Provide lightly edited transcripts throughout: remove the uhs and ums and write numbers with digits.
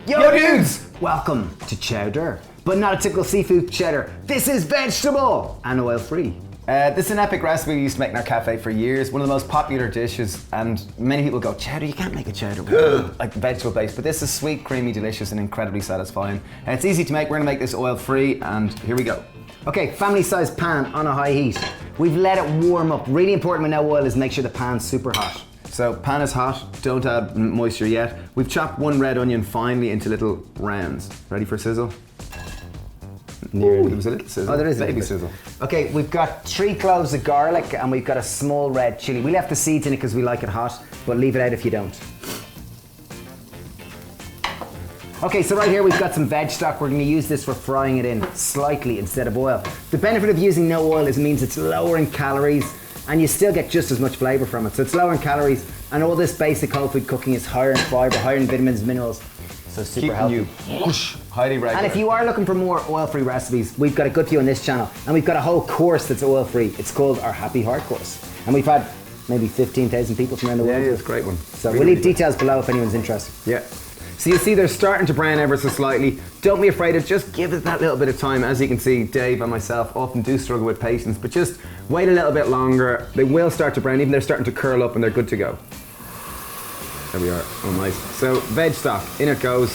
Yo dudes! Welcome to Chowder, but not a typical seafood cheddar. This is vegetable and oil-free. This is an epic recipe we used to make in our cafe for years. One of the most popular dishes, and many people go, chowder, you can't make a chowder with like vegetable base, but this is sweet, creamy, delicious, and incredibly satisfying. And it's easy to make. We're gonna make this oil-free, and here we go. Okay, family-sized pan on a high heat. We've let it warm up. Really important with no oil is make sure the pan's super hot. So pan is hot, don't add moisture yet. We've chopped one red onion finely into little rounds. Ready for sizzle? Nearly. There was a little sizzle. Oh, there is a baby little sizzle. Okay, we've got 3 cloves of garlic and we've got a small red chili. We left the seeds in it because we like it hot, but leave it out if you don't. Okay, so right here we've got some veg stock. We're going to use this for frying it in slightly instead of oil. The benefit of using no oil is it means it's lower in calories and you still get just as much flavour from it. So it's lower in calories and all this basic whole food cooking is higher in fibre, higher in vitamins, minerals. So super healthy. Highly regular. And if you are looking for more oil-free recipes, we've got a good few on this channel. And we've got a whole course that's oil-free. It's called our Happy Heart course. And we've had maybe 15,000 people from around the world. Yeah, it's a great one. So we'll leave details below if anyone's interested. Yeah. So you see they're starting to brown ever so slightly. Don't be afraid of just give it that little bit of time. As you can see, Dave and myself often do struggle with patience, but just wait a little bit longer. They will start to brown, even they're starting to curl up and they're good to go. There we are, oh nice. So veg stock, in it goes.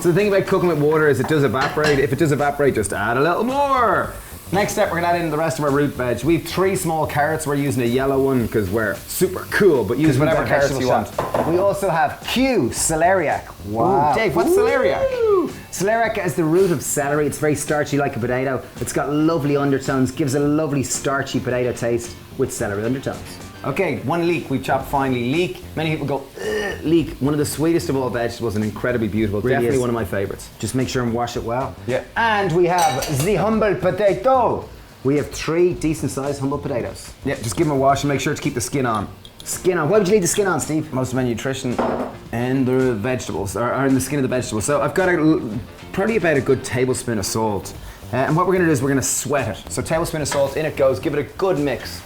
So the thing about cooking with water is it does evaporate. If it does evaporate, just add a little more. Next step, we're gonna add in the rest of our root veg. We have 3 small carrots. We're using a yellow one because we're super cool, but use whatever carrots you want. We also have Celeriac. Wow. Ooh, Dave, what's celeriac? Celeriac is the root of celery. It's very starchy like a potato. It's got lovely undertones, gives a lovely starchy potato taste with celery undertones. Okay, 1 leek we've chopped finely. Leek, many people go, ugh, leek. One of the sweetest of all vegetables and incredibly beautiful. Really Definitely is. one of my favorites. Just make sure and wash it well. Yeah. And we have the humble potato. We have 3 decent sized humble potatoes. Yeah, just give them a wash and make sure to keep the skin on. Skin on. Why would you leave the skin on, Steve? Most of my nutrition in the vegetables, are in the skin of the vegetables. So I've got probably about a good tablespoon of salt. And what we're gonna do is we're gonna sweat it. So tablespoon of salt, in it goes, give it a good mix.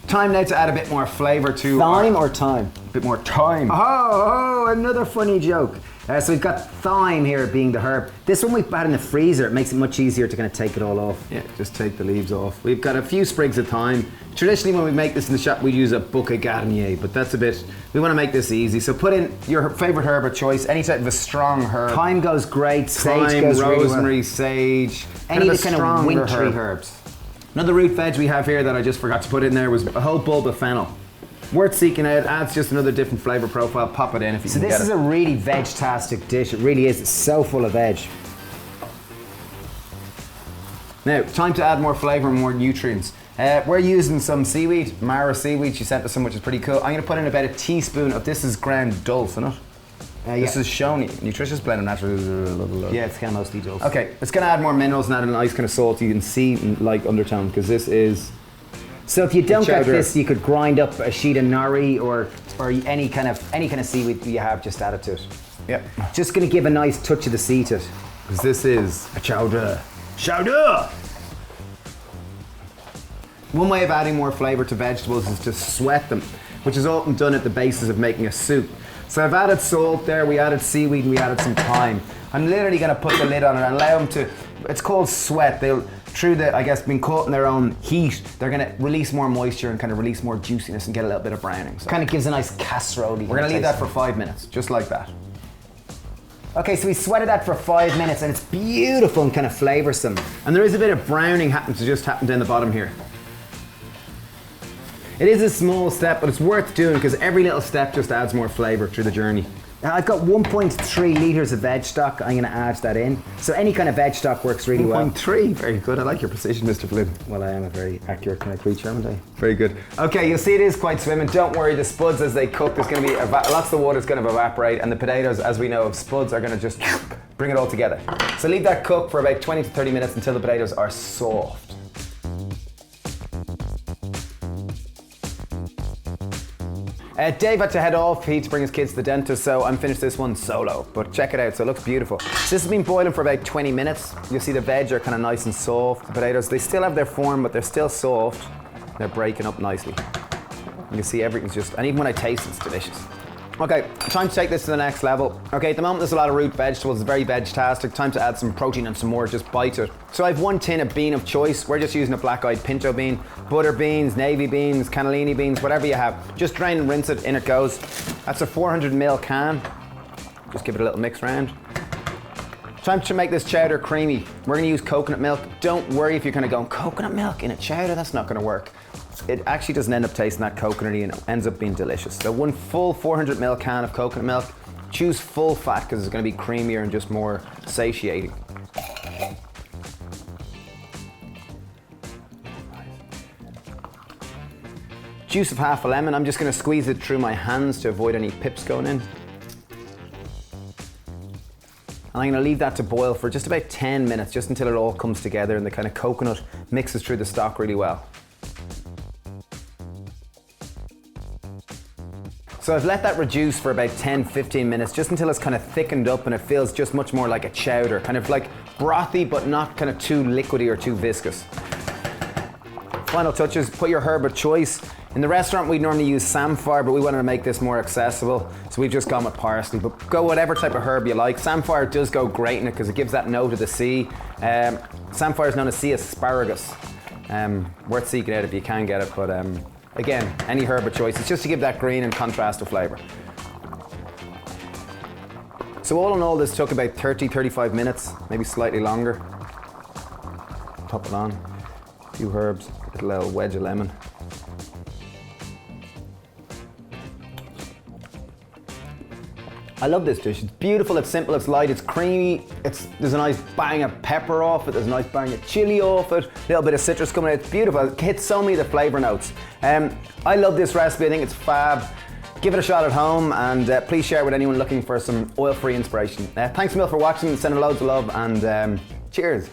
Time now to add a bit more flavour to Thyme or thyme? A bit more thyme. Oh, another funny joke. So we've got thyme here being the herb. This one we've had in the freezer. It makes it much easier to kind of take it all off. Yeah, just take the leaves off. We've got a few sprigs of thyme. Traditionally when we make this in the shop we'd use a bouquet garnier, but that's a bit, we want to make this easy. So put in your favourite herb of choice, any type of a strong herb. Thyme goes great, sage Thyme, goes really well. rosemary, sage. Any of the kind of stronger wintry herb. herbs. Another root veg we have here that I just forgot to put in there was a whole bulb of fennel. Worth seeking out, adds just another different flavour profile. Pop it in if you can get it. So this is a really veg-tastic dish. It really is. It's so full of veg. Now, time to add more flavour and more nutrients. We're using some seaweed, Mara seaweed. She sent us some, which is pretty cool. I'm going to put in about a teaspoon of this is ground dulse, isn't it? This is Shoney, nutritious blend of natural. Yeah, it's kind of mostly dulse. Okay, it's going to add more minerals and add a nice kind of salty and sea-like undertone because this is. So if you don't get chowder. this, you could grind up a sheet of nori or any kind of seaweed you have. Just add it to it. Yep. Just going to give a nice touch of the sea to it. Because this is a chowder. Chowder! One way of adding more flavour to vegetables is to sweat them, which is often done at the basis of making a soup. So I've added salt there, we added seaweed, and we added some thyme. I'm literally going to put the lid on it and allow them to, it's called sweat. They'll, through the, I guess, being caught in their own heat, they're going to release more moisture and kind of release more juiciness and get a little bit of browning. So Kind of gives a nice casserole. we're going to leave that for 5 minutes, just like that. Okay, so we sweated that for 5 minutes and it's beautiful and kind of flavoursome. And there is a bit of browning happened down the bottom here. It is a small step, but it's worth doing because every little step just adds more flavour through the journey. Now I've got 1.3 litres of veg stock. I'm going to add that in. So any kind of veg stock works really well. 1.3, very good. I like your precision, Mr. Flynn. Well, I am a very accurate kind of creature, haven't I? Very good. Okay, you'll see it is quite swimming. Don't worry, the spuds as they cook, there's going to be lots of the water is going to evaporate, and the potatoes, as we know, of spuds are going to just bring it all together. So leave that cook for about 20 to 30 minutes until the potatoes are soft. Dave had to head off, he had to bring his kids to the dentist, so I'm finished this one solo. But check it out, so it looks beautiful. So this has been boiling for about 20 minutes. You'll see the veg are kind of nice and soft. The potatoes, they still have their form, but they're still soft. They're breaking up nicely. You can see everything's just, and even when I taste it, it's delicious. Okay, time to take this to the next level. Okay, at the moment there's a lot of root vegetables, it's very veg-tastic. Time to add some protein and some more just bite to it. So I have 1 tin of bean of choice. We're just using a black-eyed pinto bean, butter beans, navy beans, cannellini beans, whatever you have. Just drain and rinse it, in it goes. That's a 400ml can. Just give it a little mix round. Time to make this chowder creamy. We're gonna use coconut milk. Don't worry if you're kind of going, coconut milk in a chowder, that's not gonna work. It actually doesn't end up tasting that coconutty and it ends up being delicious. So 1 full 400ml can of coconut milk. Choose full fat because it's gonna be creamier and just more satiating. Juice of half a lemon. I'm just gonna squeeze it through my hands to avoid any pips going in. And I'm going to leave that to boil for just about 10 minutes, just until it all comes together and the kind of coconut mixes through the stock really well. So I've let that reduce for about 10-15 minutes, just until it's kind of thickened up and it feels just much more like a chowder, kind of like brothy but not kind of too liquidy or too viscous. Final touches, put your herb of choice. In the restaurant we normally use samphire, but we wanted to make this more accessible, so we've just gone with parsley. But go whatever type of herb you like. Samphire does go great in it because it gives that note of the sea. Samphire is known as sea asparagus. Worth seeking out if you can get it, but again, any herb of choice. It's just to give that green and contrast of flavour. So all in all, this took about 30-35 minutes, maybe slightly longer. Top it on, a few herbs, a little wedge of lemon. I love this dish. It's beautiful, it's simple, it's light, it's creamy. There's a nice bang of pepper off it, there's a nice bang of chili off it, a little bit of citrus coming out. It's beautiful. It hits so many of the flavour notes. I love this recipe, I think it's fab. Give it a shot at home and please share it with anyone looking for some oil-free inspiration. Thanks a mil for watching, sending loads of love and cheers.